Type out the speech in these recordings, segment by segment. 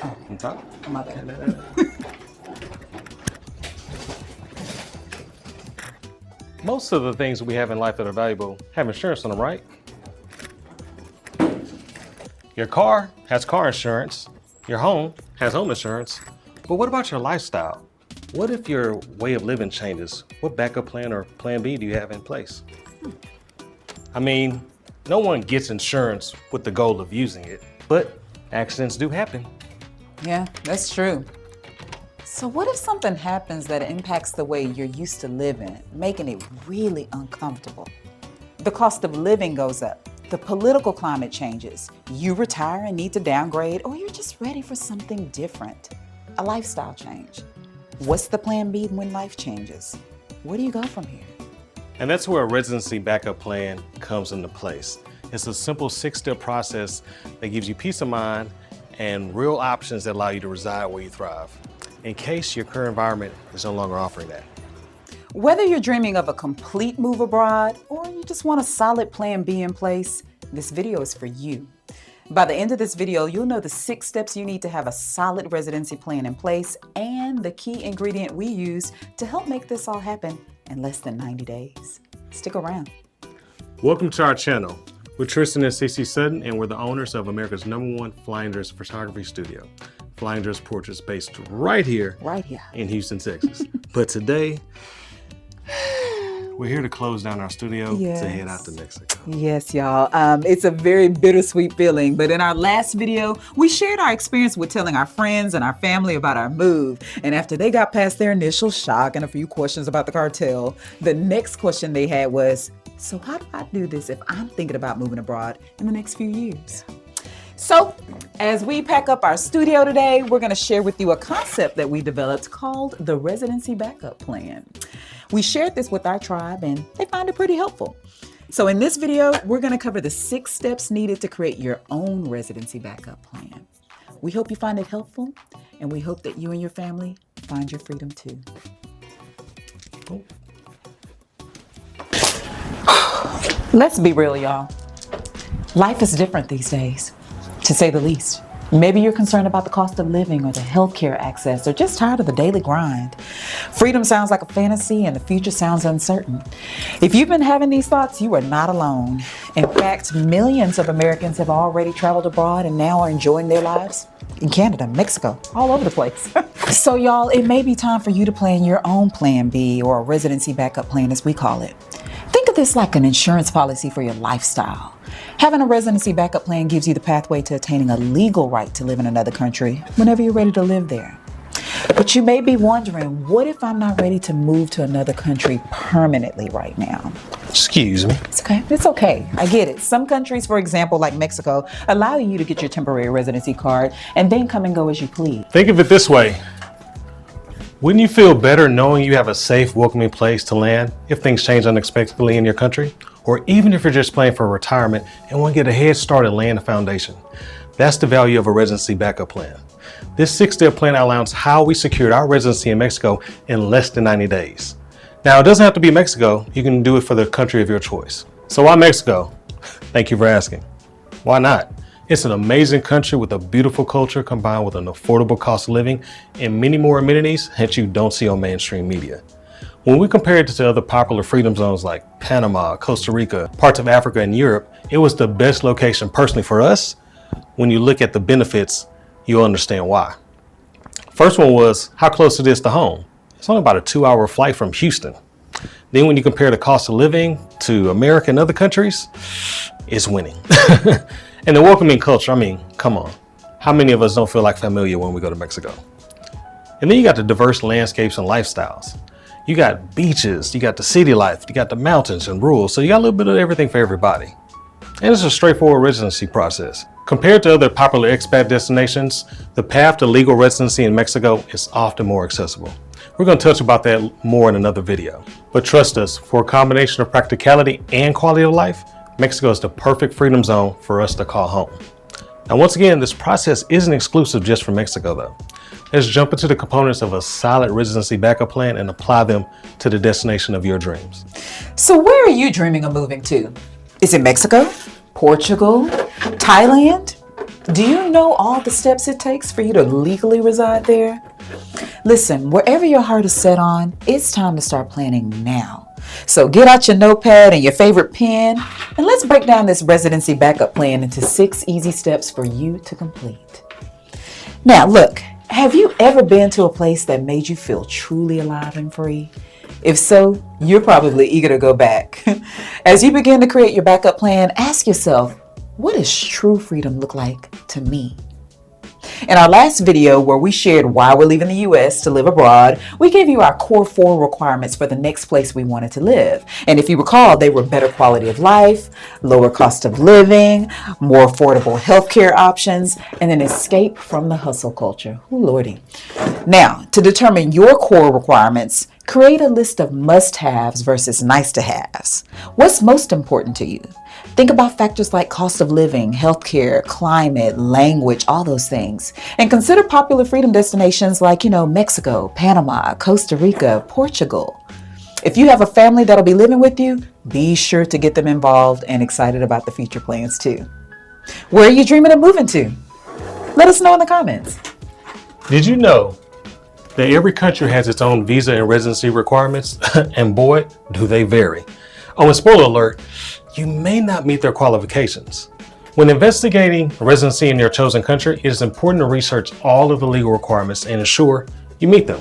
On top? My bad. Most of the things we have in life that are valuable have insurance on them, right? Your car has car insurance. Your home has home insurance. But what about your lifestyle? What if your way of living changes? What backup plan or plan B do you have in place? I mean, no one gets insurance with the goal of using it, but accidents do happen. Yeah, that's true. So what if something happens that impacts the way you're used to living, making it really uncomfortable? The cost of living goes up. The political climate changes. You retire and need to downgrade, or you're just ready for something different. A lifestyle change. What's the plan B when life changes? Where do you go from here? And that's where a residency backup plan comes into place. It's a simple 6-step process that gives you peace of mind and real options that allow you to reside where you thrive, in case your current environment is no longer offering that. Whether you're dreaming of a complete move abroad or you just want a solid plan B in place, this video is for you. By the end of this video, you'll know the 6 steps you need to have a solid residency plan in place and the key ingredient we use to help make this all happen in less than 90 days. Stick around. Welcome to our channel. We're Tristan and Cece Sutton, and we're the owners of America's #1 Flying Dress photography studio. Flying Dress Portraits based right here in Houston, Texas. But today, we're here to close down our studio to head out to Mexico. Yes, y'all. It's a very bittersweet feeling, but in our last video, we shared our experience with telling our friends and our family about our move. And after they got past their initial shock and a few questions about the cartel, the next question they had was, so how do I do this if I'm thinking about moving abroad in the next few years? So, as we pack up our studio today, we're going to share with you a concept that we developed called the Residency Backup Plan. We shared this with our tribe and they found it pretty helpful. So in this video, we're going to cover the 6 steps needed to create your own residency backup plan. We hope you find it helpful, and we hope that you and your family find your freedom too. Let's be real, y'all. Life is different these days, to say the least. Maybe you're concerned about the cost of living or the healthcare access, or just tired of the daily grind. Freedom sounds like a fantasy and the future sounds uncertain. If you've been having these thoughts, you are not alone. In fact, millions of Americans have already traveled abroad and now are enjoying their lives in Canada, Mexico, all over the place. So y'all, it may be time for you to plan your own plan B, or a residency backup plan as we call it. Think of this like an insurance policy for your lifestyle. Having a residency backup plan gives you the pathway to attaining a legal right to live in another country whenever you're ready to live there. But you may be wondering, what if I'm not ready to move to another country permanently right now? Excuse me. It's okay. It's okay. I get it. Some countries, for example, like Mexico, allow you to get your temporary residency card and then come and go as you please. Think of it this way. Wouldn't you feel better knowing you have a safe, welcoming place to land if things change unexpectedly in your country? Or even if you're just planning for retirement and want to get a head start and laying a foundation. That's the value of a residency backup plan. This 6-step plan outlines how we secured our residency in Mexico in less than 90 days. Now, it doesn't have to be Mexico. You can do it for the country of your choice. So why Mexico? Thank you for asking. Why not? It's an amazing country with a beautiful culture combined with an affordable cost of living and many more amenities that you don't see on mainstream media. When we compare it to other popular freedom zones like Panama, Costa Rica, parts of Africa and Europe, it was the best location personally for us. When you look at the benefits, you'll understand why. First one was how close it is to home. It's only about a 2-hour flight from Houston. Then when you compare the cost of living to America and other countries, it's winning. And the welcoming culture, I mean, come on. How many of us don't feel like familiar when we go to Mexico? And then you got the diverse landscapes and lifestyles. You got beaches, you got the city life, you got the mountains and rural, so you got a little bit of everything for everybody. And it's a straightforward residency process. Compared to other popular expat destinations, the path to legal residency in Mexico is often more accessible. We're going to touch about that more in another video. But trust us, for a combination of practicality and quality of life, Mexico is the perfect freedom zone for us to call home. Now, once again, this process isn't exclusive just for Mexico though. Let's jump into the components of a solid residency backup plan and apply them to the destination of your dreams. So where are you dreaming of moving to? Is it Mexico, Portugal, Thailand, Do you know all the steps it takes for you to legally reside there? Listen, wherever your heart is set on, it's time to start planning now. So get out your notepad and your favorite pen, and let's break down this residency backup plan into 6 easy steps for you to complete. Now, look, have you ever been to a place that made you feel truly alive and free? If so, you're probably eager to go back. As you begin to create your backup plan, ask yourself, what does true freedom look like to me? In our last video, where we shared why we're leaving the US to live abroad, we gave you our core 4 requirements for the next place we wanted to live. And if you recall, they were better quality of life, lower cost of living, more affordable healthcare options, and an escape from the hustle culture. Ooh, Lordy. Now, to determine your core requirements, create a list of must-haves versus nice-to-haves. What's most important to you? Think about factors like cost of living, healthcare, climate, language, all those things. And consider popular freedom destinations like, Mexico, Panama, Costa Rica, Portugal. If you have a family that'll be living with you, be sure to get them involved and excited about the future plans too. Where are you dreaming of moving to? Let us know in the comments. Did you know that every country has its own visa and residency requirements? And boy, do they vary. Oh, and spoiler alert, you may not meet their qualifications. When investigating residency in your chosen country, it is important to research all of the legal requirements and ensure you meet them.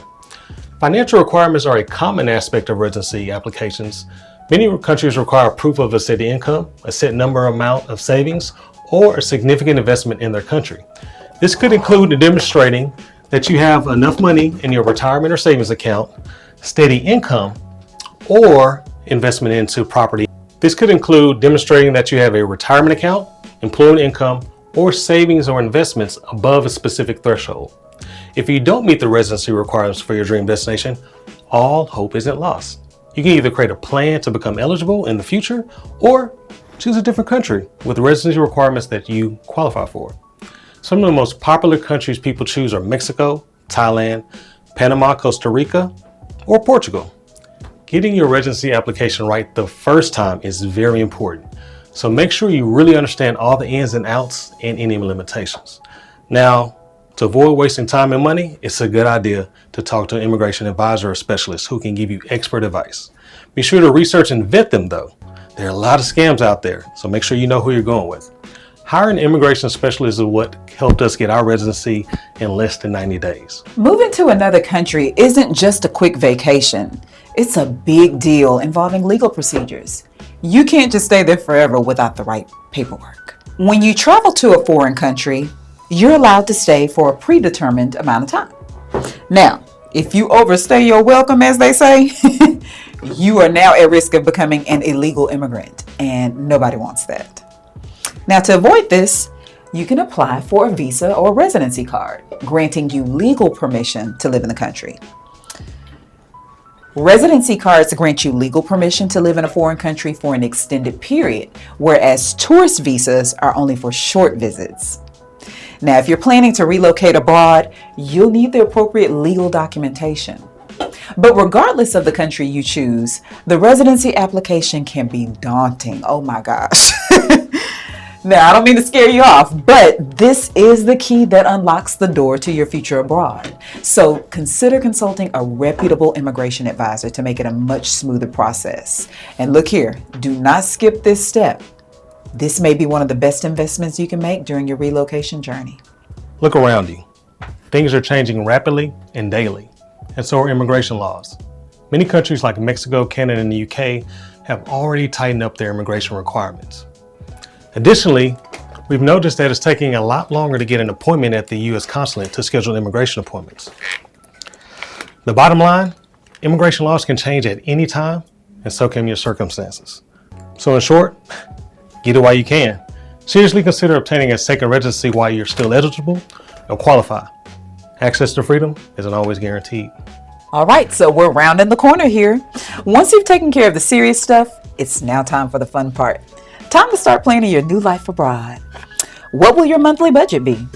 Financial requirements are a common aspect of residency applications. Many countries require proof of a steady income, a set amount of savings, or a significant investment in their country. This could include demonstrating that you have enough money in your retirement or savings account, steady income, or investment into property. This could include demonstrating that you have a retirement account, employment income, or savings or investments above a specific threshold. If you don't meet the residency requirements for your dream destination, all hope isn't lost. You can either create a plan to become eligible in the future or choose a different country with residency requirements that you qualify for. Some of the most popular countries people choose are Mexico, Thailand, Panama, Costa Rica, or Portugal. Getting your residency application right the first time is very important. So make sure you really understand all the ins and outs and any limitations. Now, to avoid wasting time and money, it's a good idea to talk to an immigration advisor or specialist who can give you expert advice. Be sure to research and vet them though. There are a lot of scams out there, so make sure you know who you're going with. Hiring an immigration specialist is what helped us get our residency in less than 90 days. Moving to another country isn't just a quick vacation. It's a big deal involving legal procedures. You can't just stay there forever without the right paperwork. When you travel to a foreign country, you're allowed to stay for a predetermined amount of time. Now, if you overstay your welcome, as they say, you are now at risk of becoming an illegal immigrant, and nobody wants that. Now, to avoid this, you can apply for a visa or residency card, granting you legal permission to live in the country. Residency cards grant you legal permission to live in a foreign country for an extended period, whereas tourist visas are only for short visits. Now, if you're planning to relocate abroad, you'll need the appropriate legal documentation. But regardless of the country you choose, the residency application can be daunting. Oh my gosh. Now, I don't mean to scare you off, but this is the key that unlocks the door to your future abroad. So consider consulting a reputable immigration advisor to make it a much smoother process. And look here, do not skip this step. This may be one of the best investments you can make during your relocation journey. Look around you. Things are changing rapidly and daily, and so are immigration laws. Many countries like Mexico, Canada, and the UK have already tightened up their immigration requirements. Additionally, we've noticed that it's taking a lot longer to get an appointment at the U.S. consulate to schedule immigration appointments. The bottom line, immigration laws can change at any time, and so can your circumstances. So in short, get it while you can. Seriously consider obtaining a second residency while you're still eligible or qualify. Access to freedom isn't always guaranteed. All right, so we're rounding the corner here. Once you've taken care of the serious stuff, it's now time for the fun part. Time to start planning your new life abroad. What will your monthly budget be?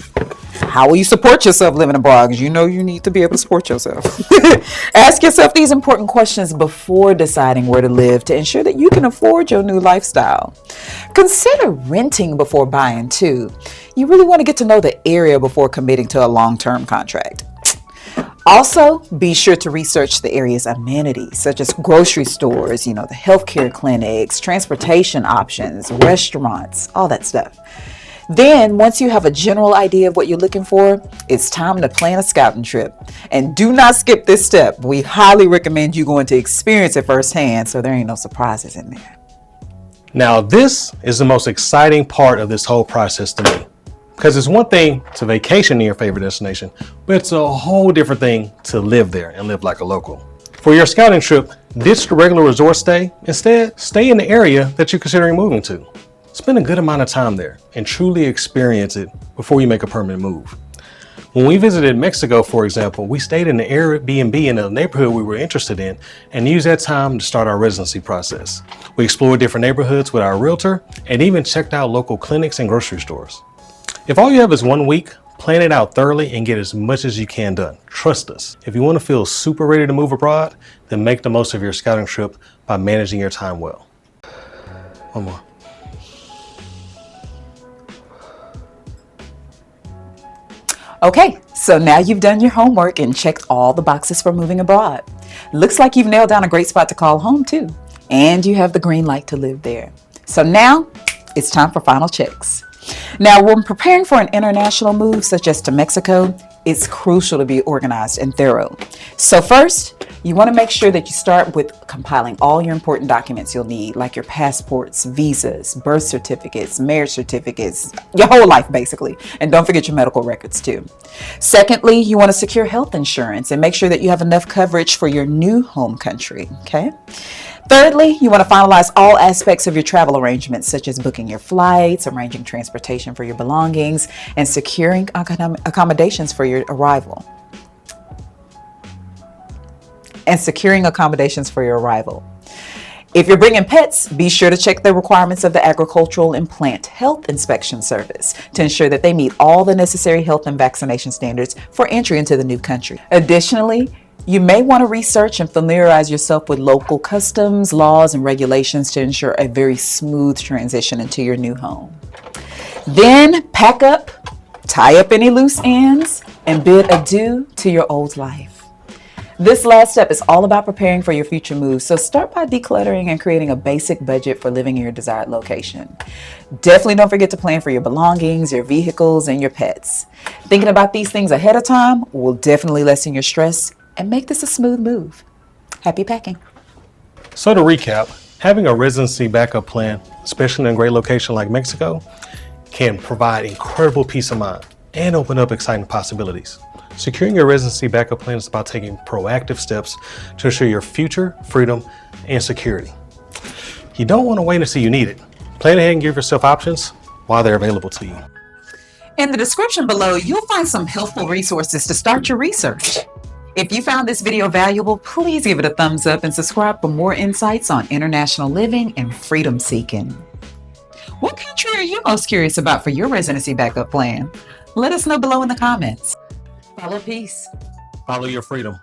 how will you support yourself living abroad? Because you know you need to be able to support yourself. Ask yourself these important questions before deciding where to live to ensure that you can afford your new lifestyle. Consider renting before buying too. You really want to get to know the area before committing to a long-term contract. Also, be sure to research the area's amenities, such as grocery stores, the healthcare clinics, transportation options, restaurants, all that stuff. Then, once you have a general idea of what you're looking for, it's time to plan a scouting trip. And do not skip this step. We highly recommend you going to experience it firsthand so there ain't no surprises in there. Now, this is the most exciting part of this whole process to me. Because it's one thing to vacation in your favorite destination, but it's a whole different thing to live there and live like a local. For your scouting trip, ditch the regular resort stay. Instead, stay in the area that you're considering moving to. Spend a good amount of time there and truly experience it before you make a permanent move. When we visited Mexico, for example, we stayed in the Airbnb in a neighborhood we were interested in and used that time to start our residency process. We explored different neighborhoods with our realtor and even checked out local clinics and grocery stores. If all you have is 1 week, plan it out thoroughly and get as much as you can done. Trust us. If you want to feel super ready to move abroad, then make the most of your scouting trip by managing your time well. One more. Okay, so now you've done your homework and checked all the boxes for moving abroad. Looks like you've nailed down a great spot to call home too. And you have the green light to live there. So now it's time for final checks. Now, when preparing for an international move, such as to Mexico, it's crucial to be organized and thorough. So first, you want to make sure that you start with compiling all your important documents you'll need, like your passports, visas, birth certificates, marriage certificates, your whole life basically. And don't forget your medical records too. Secondly, you want to secure health insurance and make sure that you have enough coverage for your new home country, okay? Thirdly, you want to finalize all aspects of your travel arrangements, such as booking your flights, arranging transportation for your belongings, and securing accommodations for your arrival. If you're bringing pets, be sure to check the requirements of the Agricultural and Plant Health Inspection Service to ensure that they meet all the necessary health and vaccination standards for entry into the new country. Additionally, you may want to research and familiarize yourself with local customs, laws, and regulations to ensure a very smooth transition into your new home. Then pack up, tie up any loose ends, and bid adieu to your old life. This last step is all about preparing for your future moves, so start by decluttering and creating a basic budget for living in your desired location. Definitely don't forget to plan for your belongings, your vehicles, and your pets. Thinking about these things ahead of time will definitely lessen your stress and make this a smooth move. Happy packing. So to recap, having a residency backup plan, especially in a great location like Mexico, can provide incredible peace of mind and open up exciting possibilities. Securing your residency backup plan is about taking proactive steps to ensure your future, freedom, and security. You don't want to wait until you need it. Plan ahead and give yourself options while they're available to you. In the description below, you'll find some helpful resources to start your research. If you found this video valuable, please give it a thumbs up and subscribe for more insights on international living and freedom seeking. What country are you most curious about for your residency backup plan? Let us know below in the comments. Follow peace. Follow your freedom.